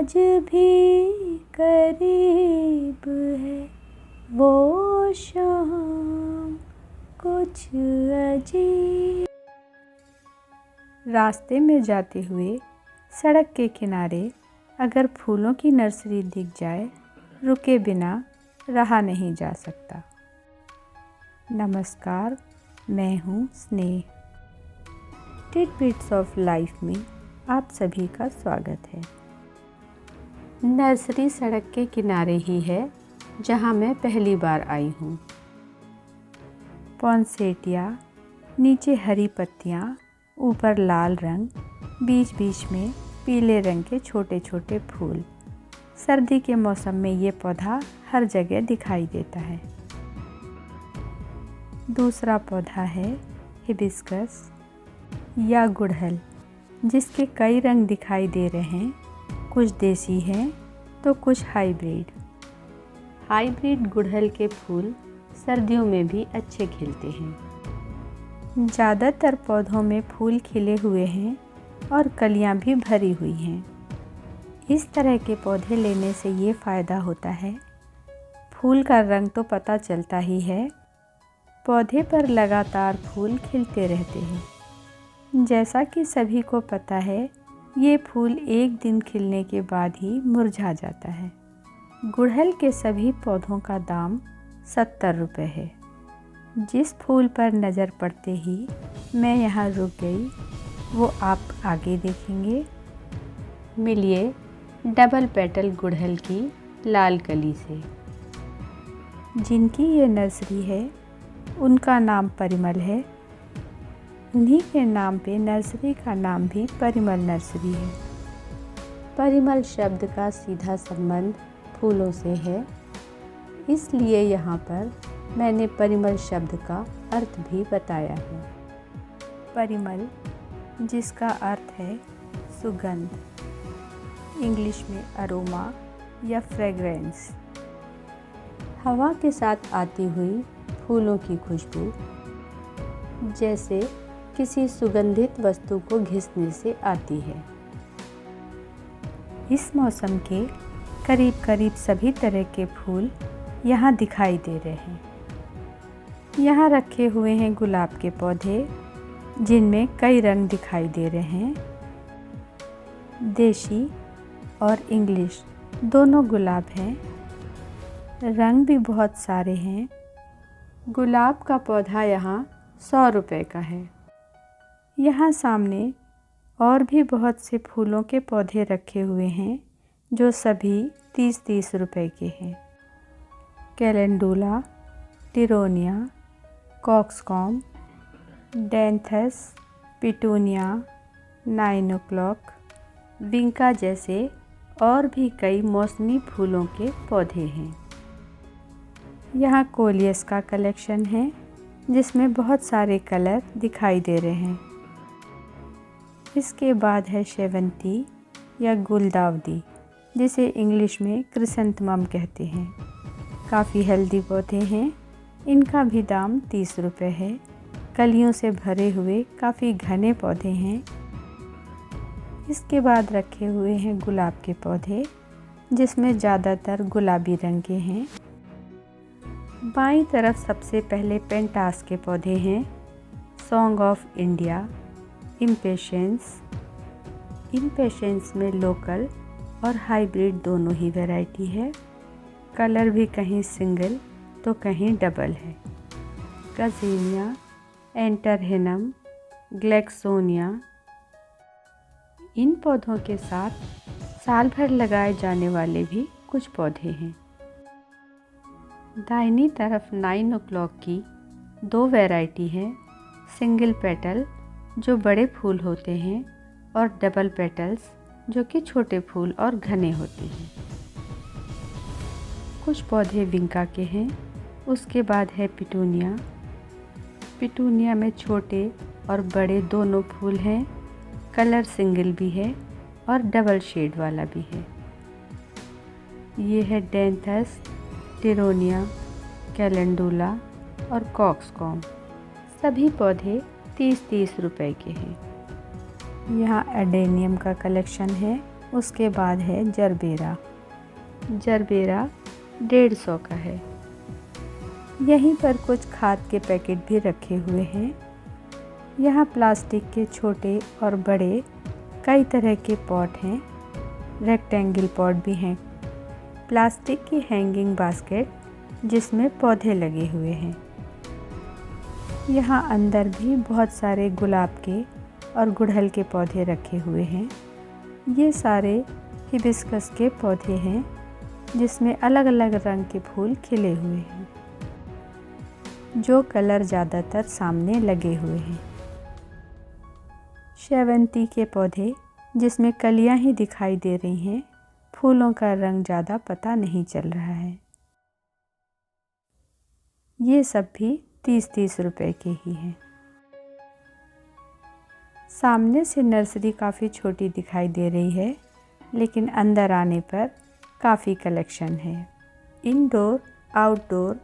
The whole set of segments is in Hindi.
आज भी करीब है वो शाम कुछ अजीब। रास्ते में जाते हुए सड़क के किनारे अगर फूलों की नर्सरी दिख जाए, रुके बिना रहा नहीं जा सकता। नमस्कार, मैं हूँ स्नेह। टिडबिट्स ऑफ लाइफ में आप सभी का स्वागत है। नर्सरी सड़क के किनारे ही है जहाँ मैं पहली बार आई हूँ। पॉन्सेटिया, नीचे हरी पत्तियाँ, ऊपर लाल रंग, बीच बीच में पीले रंग के छोटे छोटे फूल। सर्दी के मौसम में ये पौधा हर जगह दिखाई देता है। दूसरा पौधा है हिबिस्कस या गुड़हल, जिसके कई रंग दिखाई दे रहे हैं। कुछ देसी हैं तो कुछ हाइब्रिड। हाइब्रिड गुड़हल के फूल सर्दियों में भी अच्छे खिलते हैं। ज़्यादातर पौधों में फूल खिले हुए हैं और कलियां भी भरी हुई हैं। इस तरह के पौधे लेने से ये फ़ायदा होता है, फूल का रंग तो पता चलता ही है, पौधे पर लगातार फूल खिलते रहते हैं। जैसा कि सभी को पता है, ये फूल एक दिन खिलने के बाद ही मुरझा जाता है। गुड़हल के सभी पौधों का दाम 70 रुपये है। जिस फूल पर नज़र पड़ते ही मैं यहाँ रुक गई, वो आप आगे देखेंगे। मिलिए डबल पेटल गुड़हल की लाल कली से। जिनकी ये नर्सरी है, उनका नाम परिमल है। उन्हीं के नाम पे नर्सरी का नाम भी परिमल नर्सरी है। परिमल शब्द का सीधा संबंध फूलों से है, इसलिए यहाँ पर मैंने परिमल शब्द का अर्थ भी बताया है। परिमल, जिसका अर्थ है सुगंध, इंग्लिश में अरोमा या फ्रेग्रेंस। हवा के साथ आती हुई फूलों की खुशबू, जैसे किसी सुगंधित वस्तु को घिसने से आती है। इस मौसम के करीब करीब सभी तरह के फूल यहाँ दिखाई दे रहे हैं। यहाँ रखे हुए हैं गुलाब के पौधे, जिनमें कई रंग दिखाई दे रहे हैं। देशी और इंग्लिश दोनों गुलाब हैं। रंग भी बहुत सारे हैं। गुलाब का पौधा यहाँ 100 रुपये का है। यहाँ सामने और भी बहुत से फूलों के पौधे रखे हुए हैं, जो सभी 30-30 रुपये के हैं। Calendula, torenia, cockscomb, dianthus, petunia, 9 o'clock, vinca जैसे और भी कई मौसमी फूलों के पौधे हैं। यहाँ कोलियस का कलेक्शन है, जिसमें बहुत सारे कलर दिखाई दे रहे हैं। इसके बाद है शेवंती या गुलदाउदी, जिसे इंग्लिश में क्रिसेंथेमम कहते हैं। काफ़ी हेल्दी पौधे हैं। इनका भी दाम 30 रुपये है। कलियों से भरे हुए काफ़ी घने पौधे हैं। इसके बाद रखे हुए हैं गुलाब के पौधे, जिसमें ज़्यादातर गुलाबी रंग के हैं। बाईं तरफ सबसे पहले पेंटास के पौधे हैं। सॉन्ग ऑफ इंडिया, इम्पेशेंस में लोकल और हाइब्रिड दोनों ही वैरायटी है। कलर भी कहीं सिंगल तो कहीं डबल है। गज़ेनिया, एंटरहेनम, ग्लेक्सोनिया। इन पौधों के साथ साल भर लगाए जाने वाले भी कुछ पौधे हैं। दाहिनी तरफ 9 o'clock की 2 वैरायटी हैं। सिंगल पेटल, जो बड़े फूल होते हैं, और डबल पेटल्स, जो कि छोटे फूल और घने होते हैं। कुछ पौधे विंका के हैं। उसके बाद है पिटूनिया। पिटूनिया में छोटे और बड़े दोनों फूल हैं। कलर सिंगल भी है और डबल शेड वाला भी है। ये है डैंथस, टिरोनिया, कैलेंडुला और कॉक्सकॉम। सभी पौधे 30-30 रुपए के हैं। यहाँ एडेनियम का कलेक्शन है। उसके बाद है जरबेरा। जरबेरा 150 का है। यहीं पर कुछ खाद के पैकेट भी रखे हुए हैं। यहाँ प्लास्टिक के छोटे और बड़े कई तरह के पॉट हैं। रेक्टेंगल पॉट भी हैं। प्लास्टिक की हैंगिंग बास्केट जिसमें पौधे लगे हुए हैं। यहाँ अंदर भी बहुत सारे गुलाब के और गुड़हल के पौधे रखे हुए हैं। ये सारे हिबिस्कस के पौधे हैं जिसमें अलग अलग रंग के फूल खिले हुए हैं, जो कलर ज़्यादातर सामने लगे हुए हैं। शेवंती के पौधे जिसमें कलियां ही दिखाई दे रही हैं, फूलों का रंग ज़्यादा पता नहीं चल रहा है। ये सब भी 30-30 रुपए के ही हैं। सामने से नर्सरी काफ़ी छोटी दिखाई दे रही है, लेकिन अंदर आने पर काफ़ी कलेक्शन है। इंडोर आउटडोर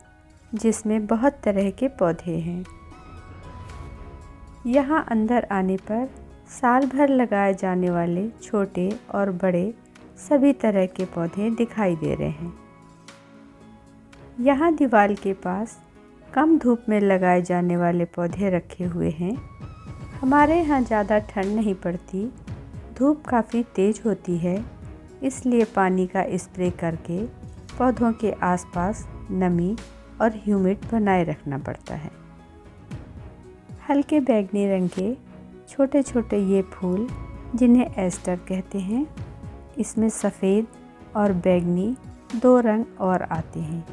जिसमें बहुत तरह के पौधे हैं। यहाँ अंदर आने पर साल भर लगाए जाने वाले छोटे और बड़े सभी तरह के पौधे दिखाई दे रहे हैं। यहाँ दीवार के पास कम धूप में लगाए जाने वाले पौधे रखे हुए हैं। हमारे यहाँ ज़्यादा ठंड नहीं पड़ती, धूप काफ़ी तेज़ होती है, इसलिए पानी का स्प्रे करके पौधों के आसपास नमी और ह्यूमिड बनाए रखना पड़ता है। हल्के बैंगनी रंग के छोटे छोटे ये फूल जिन्हें एस्टर कहते हैं, इसमें सफ़ेद और बैंगनी 2 रंग और आते हैं।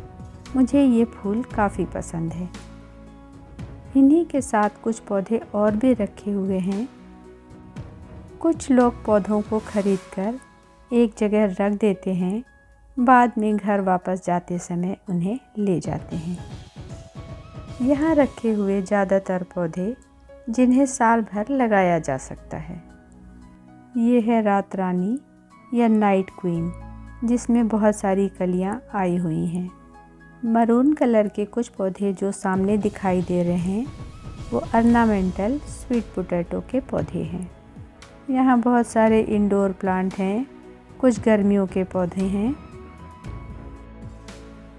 मुझे ये फूल काफ़ी पसंद है। इन्हीं के साथ कुछ पौधे और भी रखे हुए हैं। कुछ लोग पौधों को खरीदकर एक जगह रख देते हैं, बाद में घर वापस जाते समय उन्हें ले जाते हैं। यहाँ रखे हुए ज़्यादातर पौधे जिन्हें साल भर लगाया जा सकता है। ये है रात रानी या नाइट क्वीन, जिसमें बहुत सारी कलियाँ आई हुई हैं। मरून कलर के कुछ पौधे जो सामने दिखाई दे रहे हैं, वो ऑर्नामेंटल स्वीट पोटैटो के पौधे हैं। यहाँ बहुत सारे इंडोर प्लांट हैं, कुछ गर्मियों के पौधे हैं,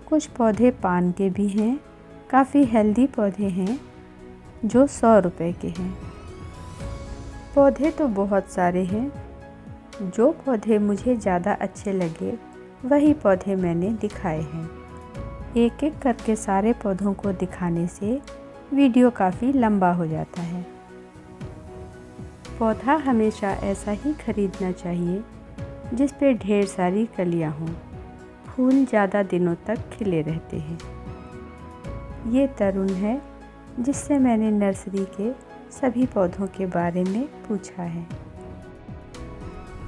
कुछ पौधे पान के भी हैं। काफ़ी हेल्दी पौधे हैं जो 100 रुपए के हैं। पौधे तो बहुत सारे हैं, जो पौधे मुझे ज़्यादा अच्छे लगे वही पौधे मैंने दिखाए हैं। एक एक करके सारे पौधों को दिखाने से वीडियो काफ़ी लंबा हो जाता है। पौधा हमेशा ऐसा ही खरीदना चाहिए जिस पे ढेर सारी कलियां हों, फूल ज़्यादा दिनों तक खिले रहते हैं। ये तरुण है जिससे मैंने नर्सरी के सभी पौधों के बारे में पूछा है।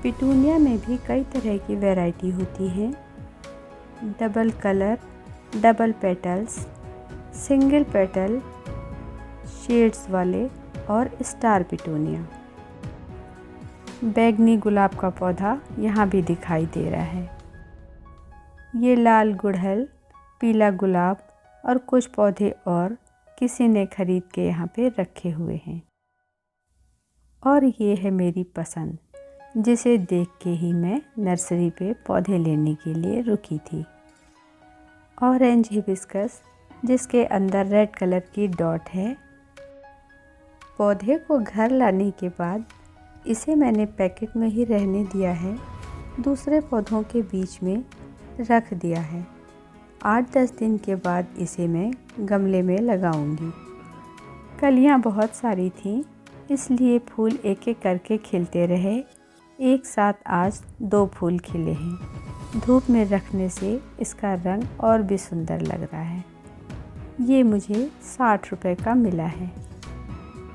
पिटूनिया में भी कई तरह की वैरायटी होती है। Double colour, double petals, single petal, shades वाले और स्टार पिटूनिया। बैगनी गुलाब का पौधा यहाँ भी दिखाई दे रहा है। ये लाल गुड़हल, पीला गुलाब और कुछ पौधे और किसी ने खरीद के यहाँ पे रखे हुए हैं। और ये है मेरी पसंद, जिसे देख के ही मैं नर्सरी पे पौधे लेने के लिए रुकी थी। ऑरेंज हिबिस्कस जिसके अंदर रेड कलर की डॉट है। पौधे को घर लाने के बाद इसे मैंने पैकेट में ही रहने दिया है, दूसरे पौधों के बीच में रख दिया है। 8-10 दिन के बाद इसे मैं गमले में लगाऊंगी। कलियां बहुत सारी थीं, इसलिए फूल एक एक करके खिलते रहे। एक साथ आज 2 फूल खिले हैं। धूप में रखने से इसका रंग और भी सुंदर लग रहा है। ये मुझे 60 रुपए का मिला है।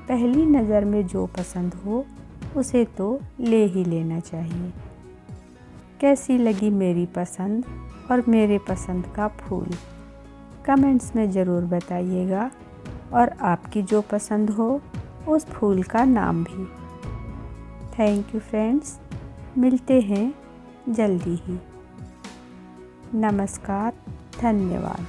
पहली नज़र में जो पसंद हो उसे तो ले ही लेना चाहिए। कैसी लगी मेरी पसंद और मेरे पसंद का फूल, कमेंट्स में ज़रूर बताइएगा, और आपकी जो पसंद हो उस फूल का नाम भी। थैंक यू फ्रेंड्स, मिलते हैं जल्दी ही। नमस्कार, धन्यवाद।